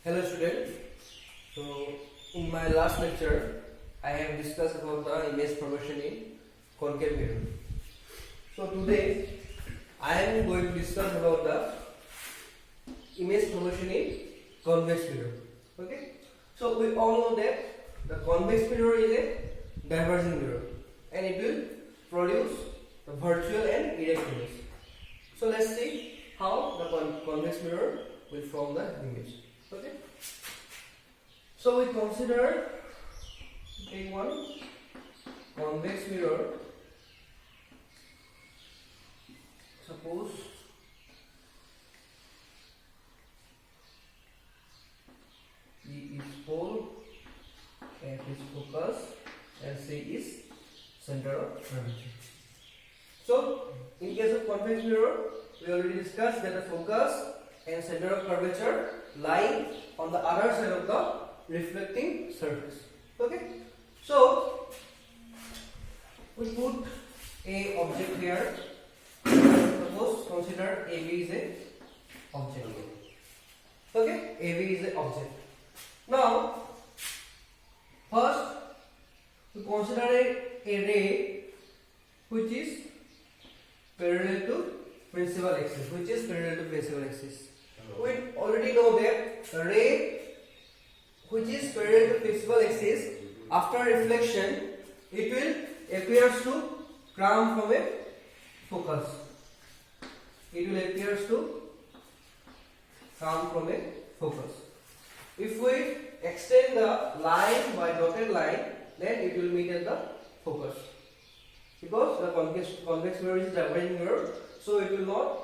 Hello student. So in my last lecture I have discussed about the image formation in concave mirror. So today I am going to discuss about the image formation in convex mirror. Okay. So we all know that the convex mirror is a diverging mirror and it will produce the virtual and erect image. So let's see how the convex mirror will form the image. Okay. So we consider one convex mirror. Suppose E is pole, F is focus, and C is center of curvature. So in case of convex mirror, we already discussed that the focus and center of curvature lie on the other side of the reflecting surface. Okay. So we put a object here. Suppose consider AB is a object. Okay, AB is a object. Now first we consider a ray which is parallel to principal axis. We already know that a ray which is parallel to principal axis, after reflection it will appears to come from a focus. If we extend the line by dotted line, then it will meet at the focus. Because the convex mirror is diverging mirror, so it will not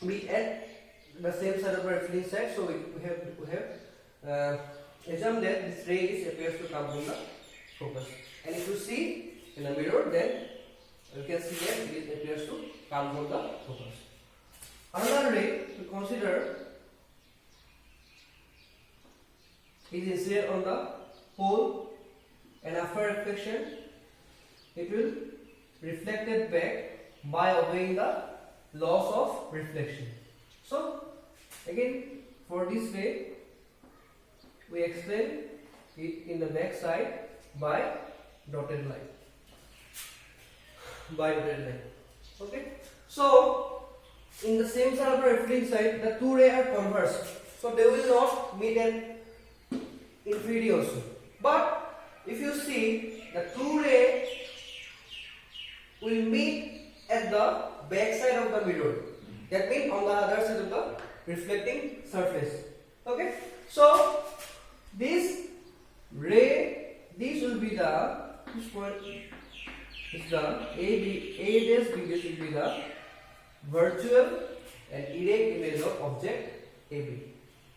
meet at the same side of the reflecting side. So we have assumed that this ray appears to come from the focus. And if you see in the mirror, then you can see that it appears to come from the focus. Another ray to consider is incident on the pole, and after reflection it will reflected back by obeying the laws of reflection. So again, for this ray we explain it in the back side by dotted line. Okay. So in the same side of the reflecting side, the two rays are converse, so they will not meet at infinity also. But if you see, the two rays will meet at the back side of the mirror. That means on the other side of the reflecting surface. Okay. So this ray, this will be the, this point is the A dash B dash will be the virtual and erect image of object AB,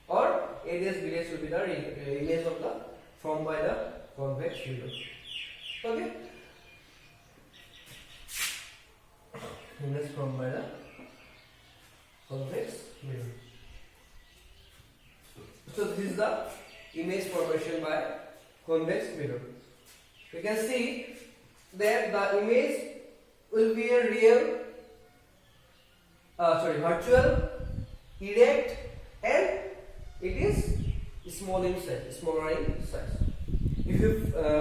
or A dash B dash will be the image of the formed by the convex mirror. Okay. Image formed by the convex mirror. So this is the image formation by convex mirror. You can see that the image will be a real, virtual, erect, and it is smaller in size. If you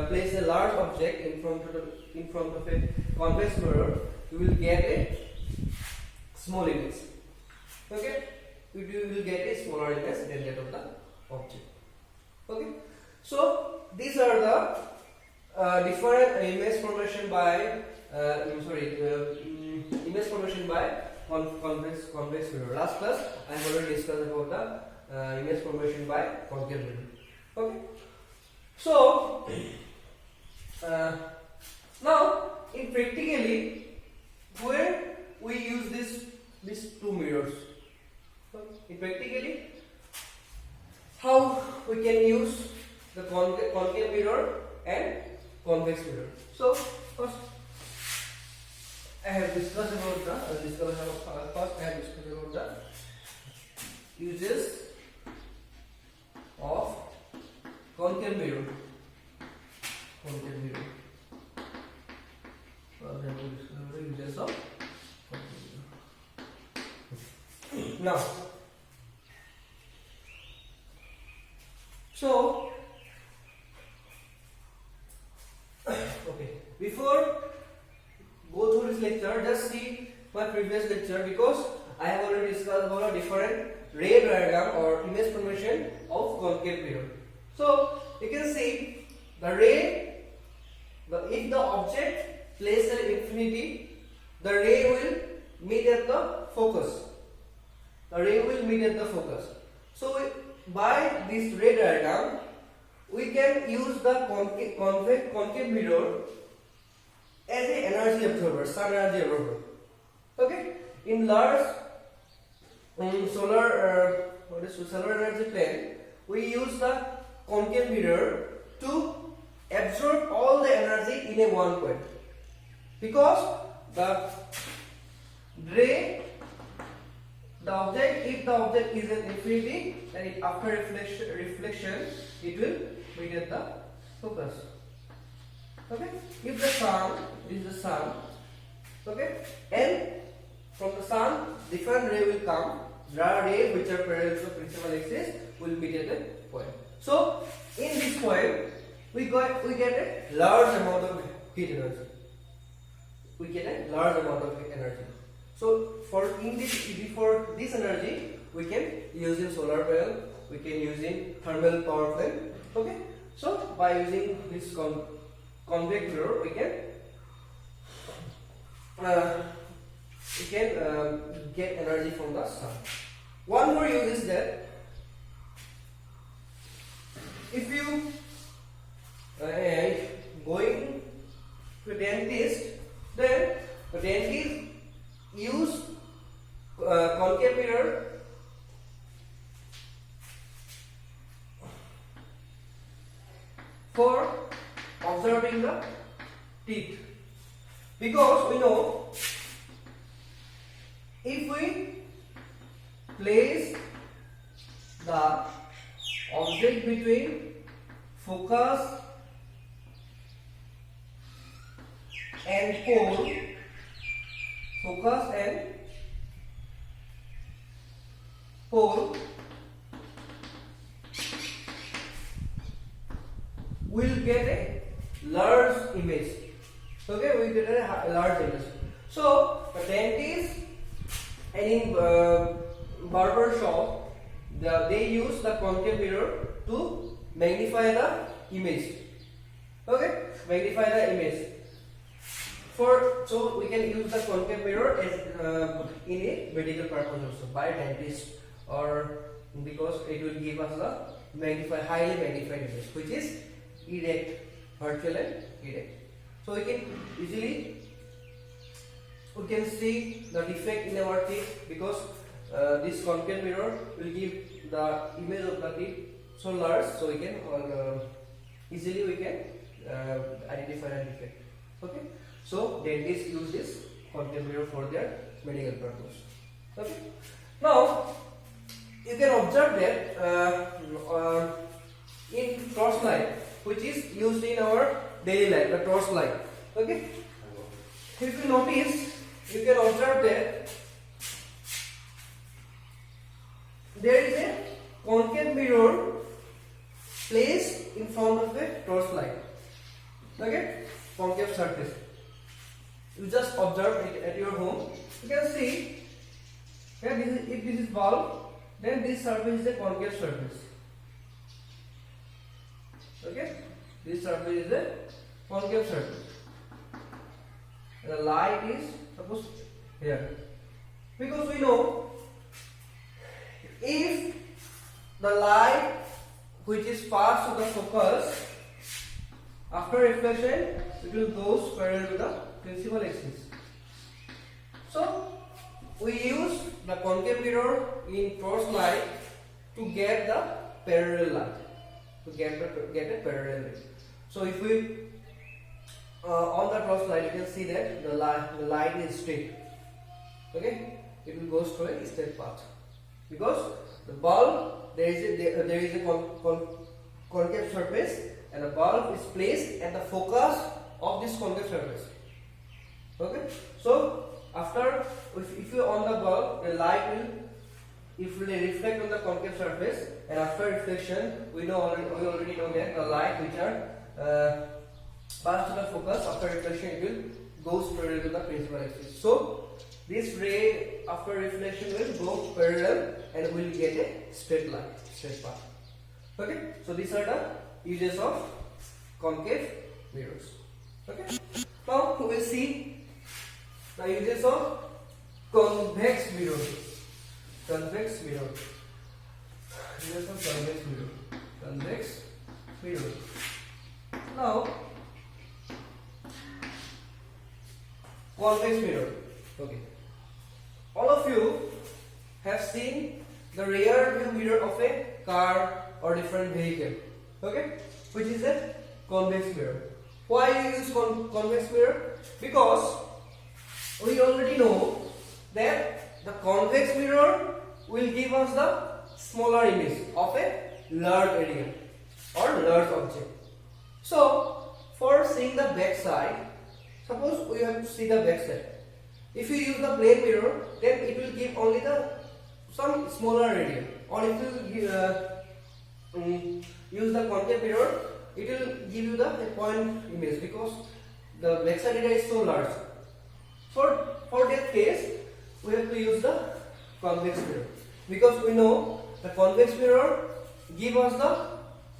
place a large object in front of a convex mirror, you will get a small image. Okay, you will get a smaller image than that of the object. Okay, so these are the different image formation by convex mirror. Last class I have already discussed about the image formation by concave mirror. Okay, so now in practically where we use these two mirrors. So in practically how we can use the concave mirror and convex mirror. So first I have discussed about the uses of concave mirror. Uses of concave mirror. Now So okay, before go through this lecture, just see my previous lecture, because I have already discussed about a different ray diagram or image formation of concave mirror. So you can see the ray, if the object placed at infinity, the ray will meet at the focus. The ray will meet at the focus. So by this ray diagram, we can use the concave mirror as an energy absorber, sun energy absorber. Okay, in large solar energy plane, we use the concave mirror to absorb all the energy in a one point, because the ray, the object, if the object is at infinity, then after reflection it will meet at the focus. Okay, if the sun is the sun, okay, and from the sun different ray will come, the ray which are parallel to the principal axis will meet at the point. So in this point we get a large amount of heat energy. We get a large amount of heat energy. So for this energy we can use in solar panel, we can use in thermal power plant. Okay, so by using this convex mirror we can get energy from the sun. One more use is that if you going to dentist, then the dentist use concave mirror for observing the teeth, because we know if we place the object between focus and pole, will get a large image. Okay, we get a large image. So the dentist and in barber shop, they use the concave mirror to magnify the image. Okay, magnify the image. So we can use the concave mirror as in a medical purpose also by dentist, or because it will give us a highly magnified image, which is erect, virtual and erect. So we can easily see the defect in our teeth, because this concave mirror will give the image of the teeth so large, so we can easily identify the defect. Okay, so dentists use this concave mirror for their medical purpose. Okay, now you can observe that in torchlight, which is used in our daily life, the torchlight. Okay, if you notice, you can observe that there is a concave mirror placed in front of the torchlight. Okay, concave surface. You just observe it at your home. You can see that if this is bulb, then this surface is a concave surface. Okay, this surface is a concave surface. And the light is suppose here, because we know if the light which is passed to the focus, after reflection it will go parallel to the principal axis. So we use the concave mirror in torchlight to get the parallel light, to get a parallel light. So if we on the torchlight, you can see that the light is straight. Okay, it will go through a straight path, because the bulb, there is a concave surface, and the bulb is placed at the focus of this concave surface. Okay, so after if you on the bulb, the light if we reflect on the concave surface, and after reflection, we already know that the light which are passed to the focus, after reflection it will goes parallel to the principal axis. So this ray after reflection will go parallel and will get a straight line, straight path. Okay, so these are the uses of concave mirrors. Okay, now we will see the uses of convex mirror. Convex mirror. Uses of convex mirror. Convex mirror. Now, convex mirror. Okay. All of you have seen the rear view mirror of a car or different vehicle. Okay, which is a convex mirror. Why you use convex mirror? Because we already know that the convex mirror will give us the smaller image of a large area or large object. So, for seeing the back side, suppose we have to see the back side. If you use the plane mirror, then it will give only some smaller area. Or if you use the concave mirror, it will give you the point image because the backside area is so large. For that case, we have to use the convex mirror because we know the convex mirror give us the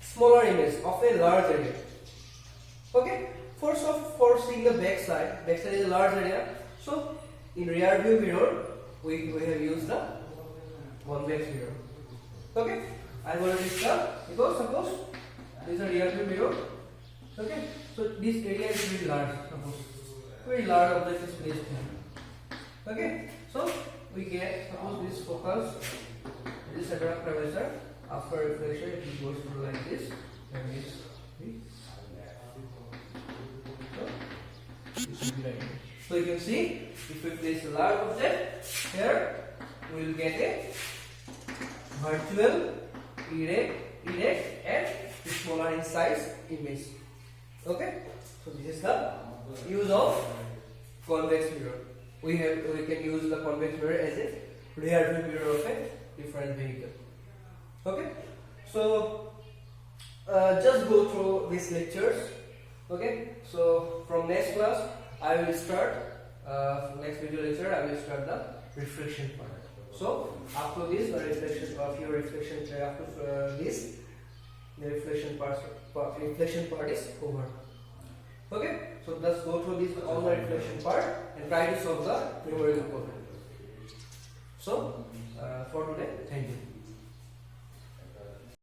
smaller image of a large area. Okay. First of for seeing the backside is a large area. So in rear view mirror, we have used the convex mirror. Okay. I have already start because suppose this is a rear view mirror. Okay. So this area is very large. Suppose very large object is placed here. Okay. So we get suppose this focus, this center of curvature. After reflection, it goes through like this, and this. So you can see, if we place a large object here, we will get a virtual, erect and smaller in size image. Okay, so this is the use of convex mirror. We can use the convex mirror as a rear view mirror of a different vehicle. Okay, so just go through these lectures. Okay, so from next class I will start next video lecture. I will start the reflection part. So after this, the reflection of your reflection after this, the reflection part is over. Okay, so just go through this all the reflection part and try to solve the numerical problem. So for today, thank you.